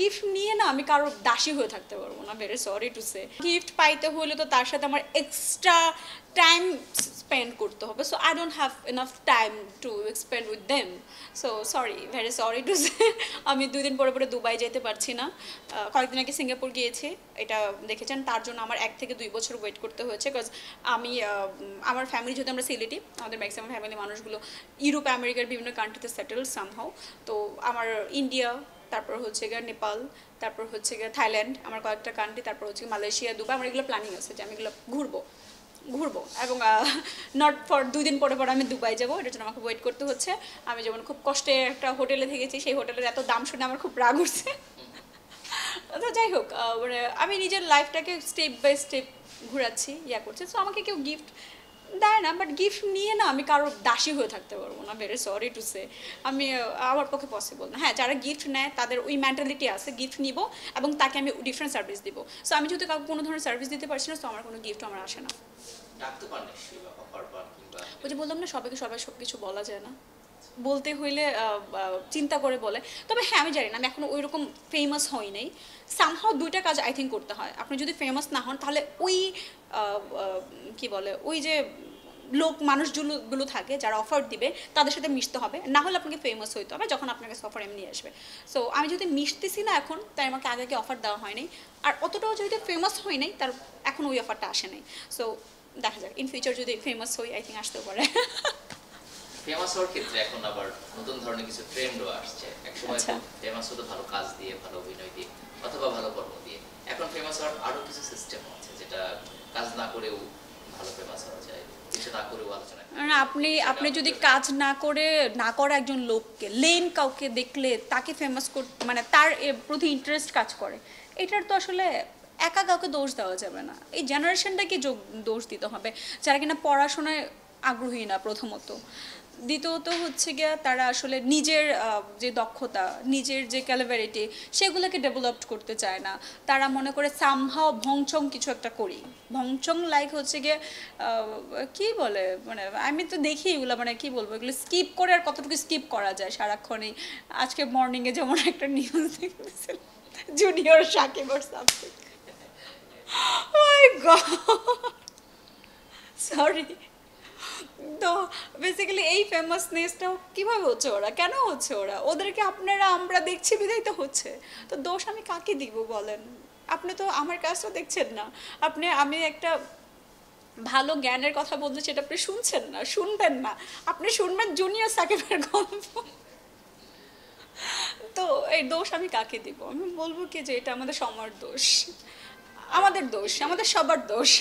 Gift নিয়ে না আমি কারো দাসী হয়ে থাকতে পারবো না, very sorry to say. Gift পাইতে হলে তো তার সাথে আমার এক্সট্রা টাইম স্পেন্ড করতে হবে, so I don't have enough time to spend with them. So sorry, very sorry to say. আমি 2 দিন পরে পরে দুবাই যেতে পারছি না। কয়েকদিন আগে সিঙ্গাপুর গিয়েছি, এটা দেখেছেন, তার জন্য আমার 1 থেকে 2 বছর ওয়েট করতে হয়েছে, বিকজ আমি আমার ফ্যামিলি যেহেতু আমরা সিলেটি, আমাদের ম্যাক্সিমাম ফ্যামিলি মানুষগুলো ইউরোপ আমেরিকার বিভিন্ন কান্ট্রিতে সেটেল সামহাও। তো আমার ইন্ডিয়া, তারপর হচ্ছে গিয়ে নেপাল, তারপর হচ্ছে গিয়ে থাইল্যান্ড, আমার কয়েকটা কান্ট্রি, তারপর হচ্ছে মালয়েশিয়া, দুবাই, আমার এগুলো প্ল্যানিং আছে যে আমি এগুলো ঘুরবো এবং নট ফর 2 দিন পরে পরে আমি দুবাই যাবো, এটার জন্য আমাকে ওয়েট করতে হচ্ছে। আমি যেমন খুব কষ্টে একটা হোটেলে থেকেছি, সেই হোটেলের এত দাম শুনে আমার খুব রাগ উঠছে। তো যাই হোক, মানে আমি নিজের লাইফটাকে স্টেপ বাই স্টেপ ঘুরাচ্ছি, করছি। সো আমাকে কেউ গিফট দেয় না, বাট গিফট নিয়ে না আমি কারোর দাসী হয়ে থাকতে পারবো না, ভেরি সরি টু সে। আমি আমার পক্ষে পসিবল না। হ্যাঁ, যারা গিফট নেয় তাদের ওই মেন্টালিটি আছে, গিফট নিব এবং তাকে আমি ডিফারেন্ট সার্ভিস দিব। সো আমি যেহেতু কাউকে কোনো ধরনের সার্ভিস দিতে পারছি না, তো আমার কোনো গিফট আমার আসে না। ওই যে বললাম না, সবাইকে সব কিছু বলা যায় না, বলতে হইলে চিন্তা করে বলে। তবে হ্যাঁ, আমি জানি না, আমি এখনো ওই রকম ফেমাস হই নাই। সামহাও 2টা কাজ আই থিঙ্ক করতে হয়। আপনি যদি ফেমাস না হন, তাহলে ওই কি বলে, ওই যে মানুষগুলো থাকে যারা অফার দিবে, তাদের সাথে মিশতে হবে। না হলে আপনাকে ফেমাস হইতে হবে যখন আপনাকে অফার এমনি আসবে। সো আমি যদি মিশতেছি না এখন, তাই আমাকে আগে অফার দেওয়া হয়নি। আর অতটাও যেহেতু ফেমাস হই নাই, তার এখন ওই অফারটা আসে নাই। সো দেখা যাক, ইন ফিউচার যদি ফেমাস হই, আই থিঙ্ক আসতেও পারে। ফেমাস হওয়ার ক্ষেত্রে এখন আবার নতুন ধরনের কিছু ট্রেন্ডও আসছে। একসময় ফেমাস হতো ভালো কাজ দিয়ে, ভালো অভিনয় দিয়ে, অথবা ভালো কর্ম দিয়ে। এখন ফেমাস হওয়ার আরো কিছু সিস্টেম আছে, যেটা কাজ না করেও ভালো ফেমাস হওয়া যায়, কিছু না করেও আলোচনা। আপনি যদি কাজ না করে একজন লোককে, কাউকে দেখলে তাকে ফেমাস করতে, মানে তার প্রতি ইন্টারেস্ট কাজ করে, এটার তো আসলে একা কাউকে দোষ দেওয়া যাবে না। এই জেনারেশনটাকে দোষ দিতে হবে, যারা কিনা পড়াশোনায় আগ্রহী না প্রথমত। দ্বিতীয়ত হচ্ছে গিয়া তারা আসলে নিজের যে দক্ষতা, নিজের যে ক্যালিবারিটি, সেগুলোকে ডেভেলপ করতে চায় না। তারা মনে করে সামহাও ভংচং কিছু একটা করি। ভংচং লাইক হচ্ছে গিয়ে কি বলে, মানে আমি তো দেখি এগুলো, মানে কি বলবো, এগুলো স্কিপ করে আর কতটুকু স্কিপ করা যায় সারাক্ষণই। আজকে মর্নিংয়ে যেমন একটা নিউজ দেখতেছিল, জুনিয়র সাকিব আর সামথিং। মাই গড, সরি। তো বেসিক্যালি এই ফেমাসনেসটাও কীভাবে হচ্ছে, ওরা কেন হচ্ছে, ওদেরকে আমরা দেখছি বিধাই তো হচ্ছে। তো দোষ আমি কাকে দিব বলেন? আপনি তো আমার কাজটা দেখছেন না। আমি একটা ভালো জ্ঞানের কথা বলতে, সেটা আপনি শুনছেন না, শুনবেন না। আপনি শুনবেন জুনিয়র সাকিবের গল্প। তো এই দোষ আমি কাকে দিব? আমি বলবো কি যে এটা আমাদের সময়ের দোষ, আমাদের দোষ, আমাদের সবার দোষ।